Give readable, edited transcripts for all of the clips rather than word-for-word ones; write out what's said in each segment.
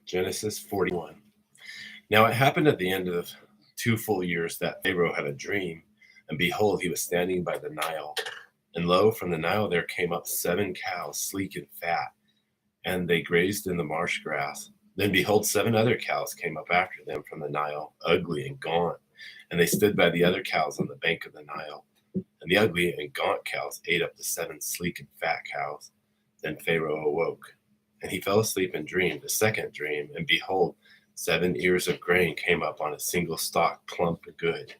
Genesis 41. Now it happened at the end of 2 full years that Pharaoh had a dream, and behold, he was standing by the Nile. And lo, from the Nile there came up 7 cows, sleek and fat, and they grazed in the marsh grass. Then behold, 7 other cows came up after them from the Nile, ugly and gaunt, and they stood by the other cows on the bank of the Nile. And the ugly and gaunt cows ate up the 7 sleek and fat cows. Then Pharaoh awoke, and he fell asleep and dreamed a second dream, and behold, 7 ears of grain came up on a single stalk, plump and good.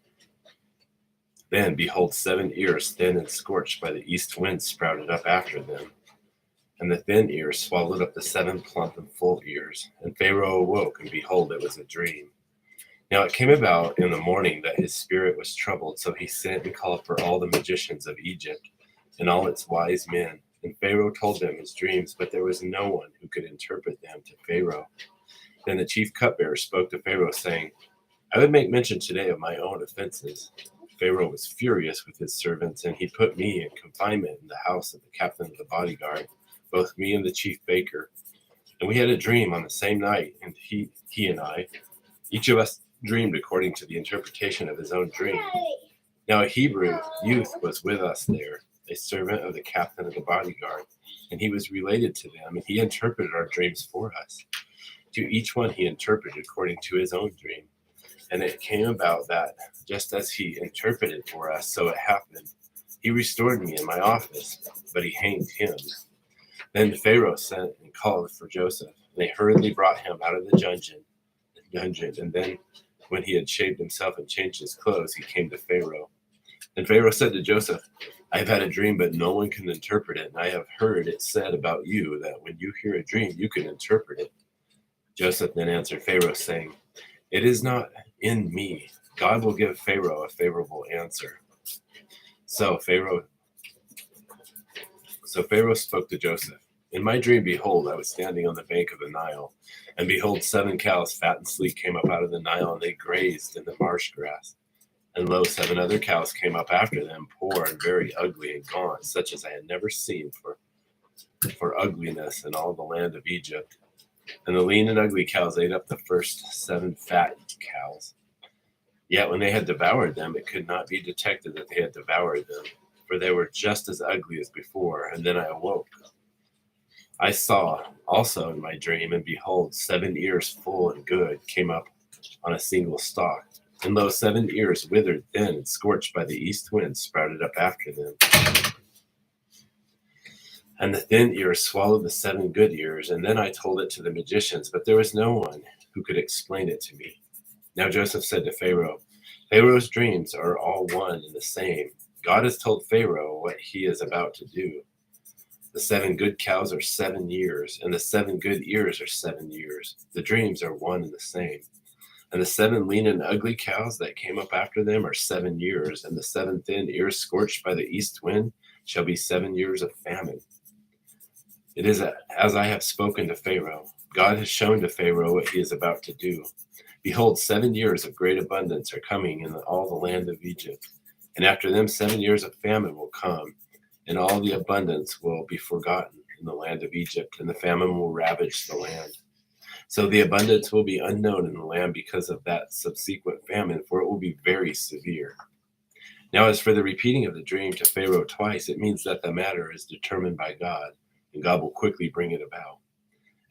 Then behold, 7 ears thin and scorched by the east wind sprouted up after them. And the thin ears swallowed up the 7 plump and full ears. And Pharaoh awoke, and behold, it was a dream. Now it came about in the morning that his spirit was troubled, so he sent and called for all the magicians of Egypt and all its wise men. And Pharaoh told them his dreams, but there was no one who could interpret them to Pharaoh. Then the chief cupbearer spoke to Pharaoh, saying, I would make mention today of my own offenses. Pharaoh was furious with his servants, and he put me in confinement in the house of the captain of the bodyguard, both me and the chief baker. And we had a dream on the same night, and he and I, each of us dreamed according to the interpretation of his own dream. Now a Hebrew youth was with us there, a servant of the captain of the bodyguard, and he was related to them, and he interpreted our dreams for us. To each one he interpreted according to his own dream. And it came about that, just as he interpreted for us, so it happened. He restored me in my office, but he hanged him. Then Pharaoh sent and called for Joseph, and they hurriedly brought him out of the dungeon. And then, when he had shaved himself and changed his clothes, he came to Pharaoh. And Pharaoh said to Joseph, I have had a dream, but no one can interpret it. And I have heard it said about you that when you hear a dream, you can interpret it. Joseph then answered Pharaoh, saying, It is not in me. God will give Pharaoh a favorable answer. So Pharaoh spoke to Joseph. In my dream, behold, I was standing on the bank of the Nile, and behold, 7 cows, fat and sleek, came up out of the Nile, and they grazed in the marsh grass. And lo, 7 other cows came up after them, poor and very ugly and gaunt, such as I had never seen for ugliness in all the land of Egypt. And the lean and ugly cows ate up the first 7 fat cows. Yet when they had devoured them, it could not be detected that they had devoured them, for they were just as ugly as before. And then I awoke. I saw also in my dream, and behold, 7 ears full and good came up on a single stalk. And lo, 7 ears withered, thin, and scorched by the east wind sprouted up after them. And the thin ears swallowed the 7 good ears. And then I told it to the magicians, but there was no one who could explain it to me. Now Joseph said to Pharaoh, Pharaoh's dreams are all one and the same. God has told Pharaoh what he is about to do. The 7 good cows are 7 years, and the 7 good ears are 7 years. The dreams are one and the same. And the 7 lean and ugly cows that came up after them are 7 years, and the 7 thin ears scorched by the east wind shall be 7 years of famine. It is as I have spoken to Pharaoh. God has shown to Pharaoh what he is about to do. Behold, 7 years of great abundance are coming in all the land of Egypt. And after them 7 years of famine will come, and all the abundance will be forgotten in the land of Egypt, and the famine will ravage the land. So the abundance will be unknown in the land because of that subsequent famine, for it will be very severe. Now, as for the repeating of the dream to Pharaoh twice, it means that the matter is determined by God, and God will quickly bring it about.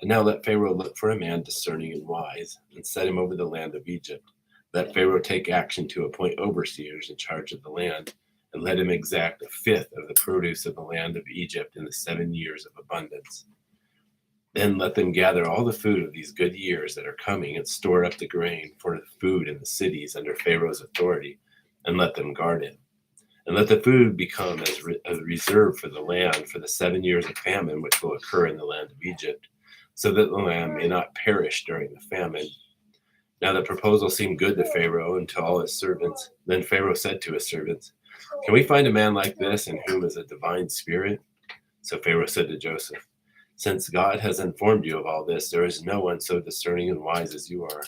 And now let Pharaoh look for a man discerning and wise, and set him over the land of Egypt. Let Pharaoh take action to appoint overseers in charge of the land, and let him exact a fifth of the produce of the land of Egypt in the 7 years of abundance. Then let them gather all the food of these good years that are coming, and store up the grain for the food in the cities under Pharaoh's authority, and let them guard it. And let the food become as a reserve for the land for the 7 years of famine which will occur in the land of Egypt, so that the land may not perish during the famine. Now the proposal seemed good to Pharaoh and to all his servants. Then Pharaoh said to his servants, Can we find a man like this in whom is a divine spirit? So Pharaoh said to Joseph, Since God has informed you of all this, there is no one so discerning and wise as you are.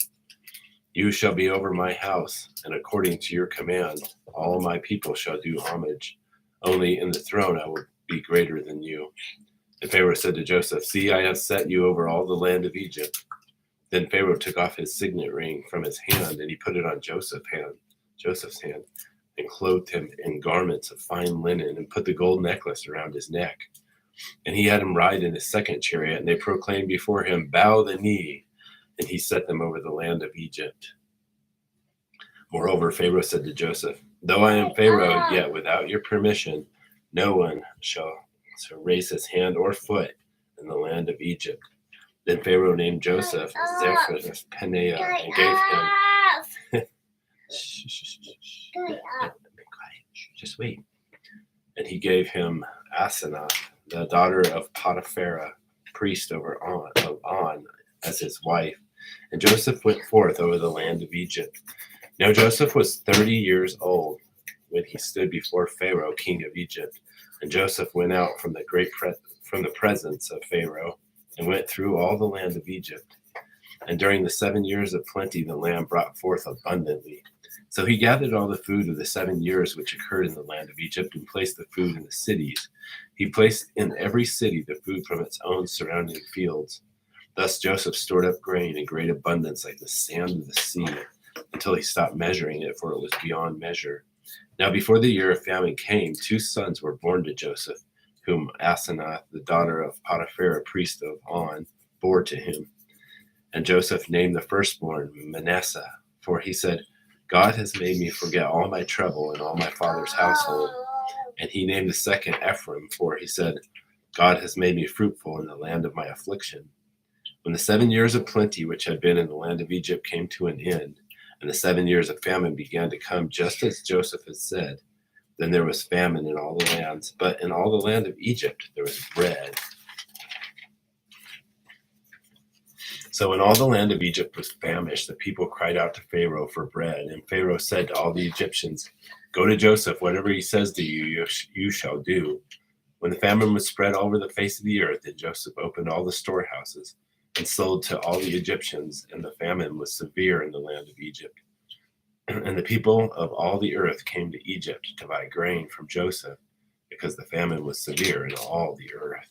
You shall be over my house, and according to your command, all my people shall do homage. Only in the throne I will be greater than you. And Pharaoh said to Joseph, See, I have set you over all the land of Egypt. Then Pharaoh took off his signet ring from his hand, and he put it on Joseph's hand, and clothed him in garments of fine linen, and put the gold necklace around his neck. And he had him ride in his second chariot, and they proclaimed before him, "Bow the knee." And he set them over the land of Egypt. Moreover, Pharaoh said to Joseph, "Though I am Pharaoh, yet without your permission, no one shall raise his hand or foot in the land of Egypt." Then Pharaoh named Joseph Zephaneah Paneah and gave him just wait. And he gave him Asenath, the daughter of Potiphera, priest over On, as his wife. And Joseph went forth over the land of Egypt. Now Joseph was 30 years old when he stood before Pharaoh, king of Egypt. And Joseph went out from the presence of Pharaoh, and went through all the land of Egypt. And during the 7 years of plenty, the land brought forth abundantly. So he gathered all the food of the 7 years which occurred in the land of Egypt, and placed the food in the cities. He placed in every city the food from its own surrounding fields. Thus Joseph stored up grain in great abundance, like the sand of the sea, until he stopped measuring it, for it was beyond measure. Now before the year of famine came, 2 sons were born to Joseph, whom Asenath, the daughter of Potiphera, priest of On, bore to him. And Joseph named the firstborn Manasseh, for he said, "God has made me forget all my trouble and all my father's household." And he named the second Ephraim, for he said, "God has made me fruitful in the land of my affliction." When the 7 years of plenty which had been in the land of Egypt came to an end, and the 7 years of famine began to come, just as Joseph had said, then there was famine in all the lands, but in all the land of Egypt there was bread. So when all the land of Egypt was famished, the people cried out to Pharaoh for bread. And Pharaoh said to all the Egyptians, "Go to Joseph, whatever he says to you, you shall do." When the famine was spread over the face of the earth, then Joseph opened all the storehouses and sold to all the Egyptians, and the famine was severe in the land of Egypt. And the people of all the earth came to Egypt to buy grain from Joseph, because the famine was severe in all the earth.